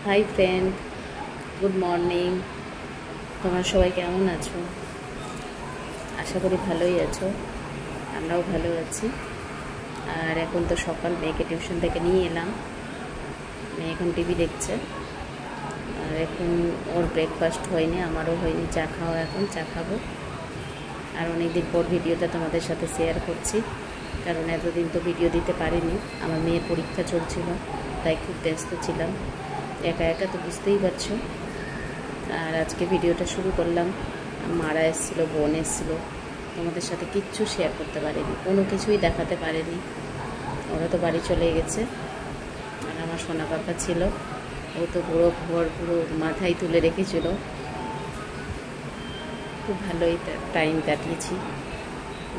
Hi friend, good morning. তোমরা সবাই কেমন আছো? আশা করি ভালোই আছো। আমরাও ভালো আছি। আর এখন তো সকাল, মেয়েকে টিউশন থেকে নিয়ে এলাম। মেয়ে এখন টিভি দেখছে। আর এখন ওর ব্রেকফাস্ট হয়নি, আমারও হয়নি। চা খাওয়া, এখন চা খাবো। আর অনেকদিন পর ভিডিওটা তোমাদের সাথে শেয়ার করছি, কারণ এতদিন তো ভিডিও দিতে পারিনি। আমার মেয়ের পরীক্ষা চলছিল, তাই খুব ব্যস্ত ছিলাম। একা একা তো বুঝতেই পারছো। আর আজকে ভিডিওটা শুরু করলাম। মারা এসেছিলো, বোন এসেছিলো। তোমাদের সাথে কিচ্ছু শেয়ার করতে পারিনি, কোনো কিছুই দেখাতে পারিনি। ওরা তো বাড়ি চলে গেছে। আর আমার সোনা পাপা ছিল, ও তো পুরো ঘর পুরো মাথায় তুলে রেখেছিল। খুব ভালোই টাইম কাটিয়েছি।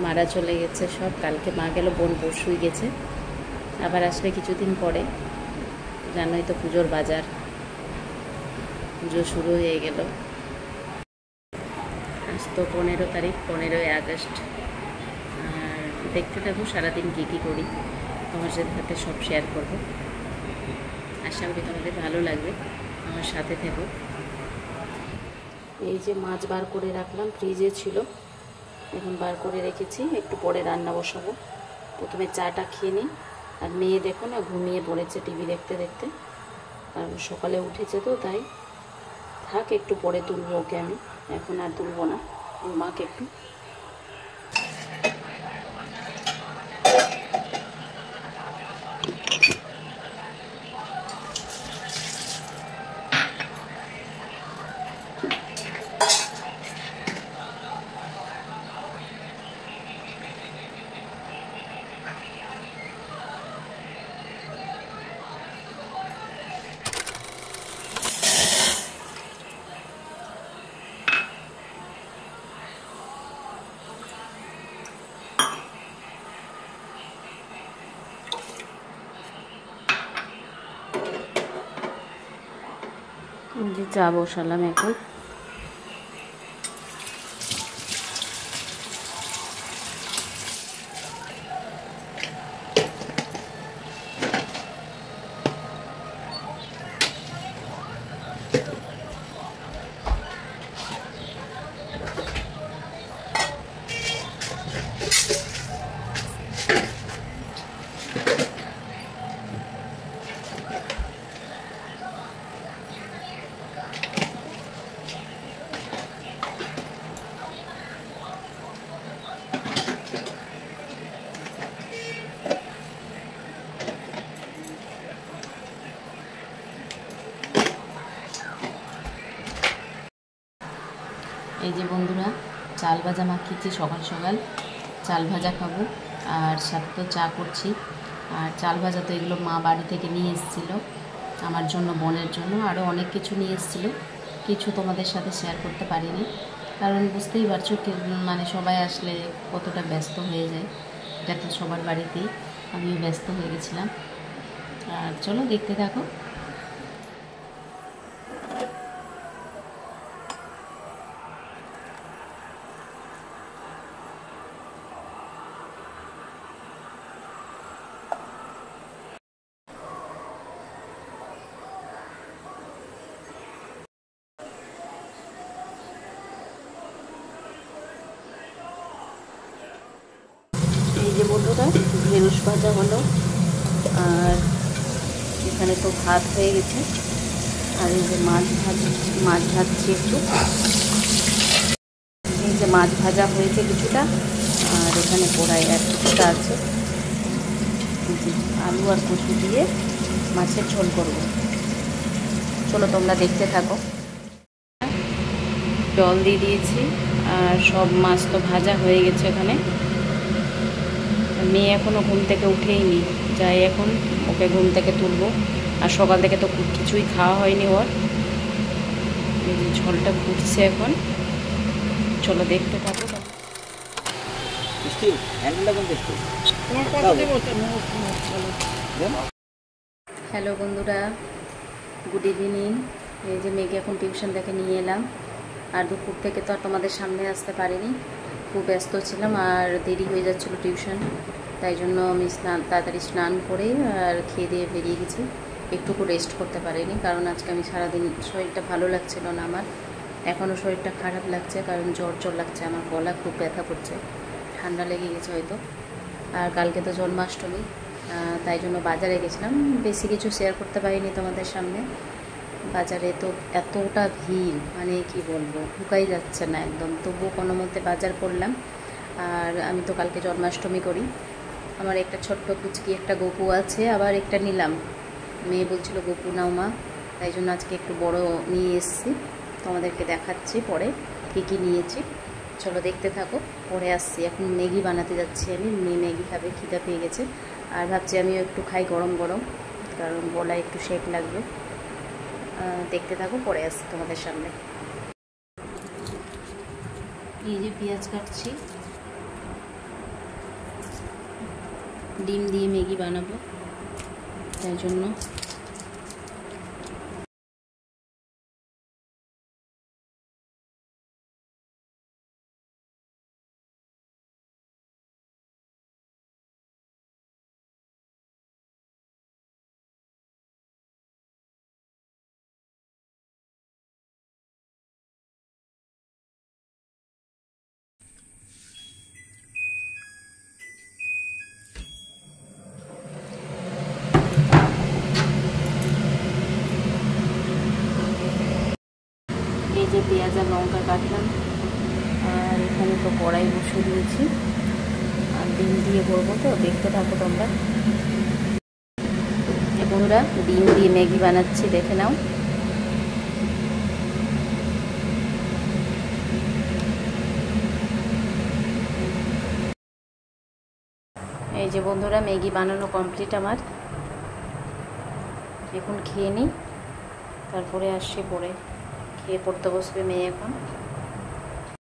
মারা চলে গেছে সব। কালকে মা গেল, বোন পরশুই গেছে। আবার আসবে কিছুদিন পরে। জানোই তো পুজোর বাজার, পুজো শুরু হয়ে গেল। আজ তো 15 তারিখ, 15ই আগস্ট। আর দেখতে থাকবো সারাদিন কী কী করি, তোমার সাথে সব শেয়ার করবো। আশা করি তোমাদের ভালো লাগবে, আমার সাথে থেকো। এই যে মাছ বার করে রাখলাম, ফ্রিজে ছিল, এখন বার করে রেখেছি। একটু পরে রান্না বসাবো। প্রথমে চাটা খেয়ে নিই। আর মেয়ে দেখো না, ঘুমিয়ে পড়েছে টিভি দেখতে দেখতে, কারণ সকালে উঠেছে তো, তাই থাক, একটু পরে তুলবো ওকে আমি, এখন আর তুলবো না। ওর মাকে একটু যে চা বসালাম এখন। এই যে বন্ধুরা, চাল ভাজা মাখিয়েছি সকাল সকাল। চাল ভাজা খাবো, আর সাথে তো চা করছি। আর চাল ভাজা তো এগুলো মা বাড়ি থেকে নিয়ে এসেছিলো আমার জন্য, বোনের জন্য। আরও অনেক কিছু নিয়ে এসেছিলো, কিছু তোমাদের সাথে শেয়ার করতে পারিনি, কারণ বুঝতেই পারছো মানে সবাই আসলে কতটা ব্যস্ত হয়ে যায়। এটা তো সবার বাড়িতেই, আমিও ব্যস্ত হয়ে গেছিলাম। আর চলো দেখতে থাকো। এই যে বন্ধুরা, ঢেঁড়স ভাজা হলো, আর এখানে তো ভাত হয়ে গেছে। আর এই যে মাছ ভাজছি একটু। এই যে মাছ ভাজা হয়েছে কিছুটা, আর এখানে কড়াই আর কিছুটা আছে। আলু আর কচু দিয়ে মাছের ঝোল করব। চলো তোমরা দেখতে থাকো। জল দিয়ে দিয়েছি, আর সব মাছ তো ভাজা হয়ে গেছে এখানে। মেয়ে এখনও ঘুম থেকে উঠেইনি, যাই এখন ওকে ঘুম থেকে তুলবো। আর সকাল থেকে তো কিছুই খাওয়া হয়নি ওর। এই যে ঝোলটা ফুটছে এখন, চলো দেখতে থাকো। হ্যালো বন্ধুরা, গুড ইভিনিং। এই যে মেয়েকে এখন টিউশন থেকে নিয়ে এলাম। আর দুপুর থেকে তো আর তোমাদের সামনে আসতে পারিনি, খুব ব্যস্ত ছিলাম আর দেরি হয়ে যাচ্ছিলো টিউশন। তাই জন্য আমি তাড়াতাড়ি স্নান করে আর খেয়ে দিয়ে বেরিয়ে গেছি। একটুকু রেস্ট করতে পারিনি, কারণ আজকে আমি সারাদিন শরীরটা ভালো লাগছিল না আমার। এখনও শরীরটা খারাপ লাগছে, কারণ জ্বর লাগছে, আমার গলা খুব ব্যথা করছে, ঠান্ডা লেগে গেছে হয়তো। আর কালকে তো জন্মাষ্টমী, তাই জন্য বাজারে গেছিলাম। বেশি কিছু শেয়ার করতে পারিনি তোমাদের সামনে। বাজারে তো এতটা ভিড়, মানে কি বলবো, ঢুকাই যাচ্ছে না একদম। তবুও কোনো মধ্যে বাজার করলাম। আর আমি তো কালকে জন্মাষ্টমী করি। আমার একটা ছোট্ট কুচকি একটা গপু আছে, আবার একটা নিলাম। মেয়ে বলছিল গপু নাও মা, তাই জন্য আজকে একটু বড় নিয়ে এসেছি। তোমাদেরকে দেখাচ্ছি পরে কী কী নিয়েছি, চলো দেখতে থাকো। পরে আসছি, এখন ম্যাগি বানাতে যাচ্ছি আমি। মেয়ে ম্যাগি খাবে, খিদা পেয়ে গেছে। আর ভাবছি আমিও একটু খাই গরম গরম, কারণ গলায় একটু শেক লাগবে। দেখতে থাকো, পরে আসছি তোমাদের সামনে। এই যে পেঁয়াজ কাটছি, ডিম দিয়ে ম্যাগি বানাবো, তাই জন্য। এই যে পেঁয়াজ আর লঙ্কা কাটলাম, আর এখানে তো কড়াই বসিয়ে দিয়েছি, আর ডিম দিয়ে করবো, তো দেখতে থাকো তোমরা। বন্ধুরা, ডিম দিয়ে ম্যাগি বানাচ্ছি, দেখে নাও। এই যে বন্ধুরা, ম্যাগি বানানো কমপ্লিট আমার। এখন খেয়ে নিই, তারপরে আসছি, পরে খেয়ে পড়তে বসবে মেয়ে এখন।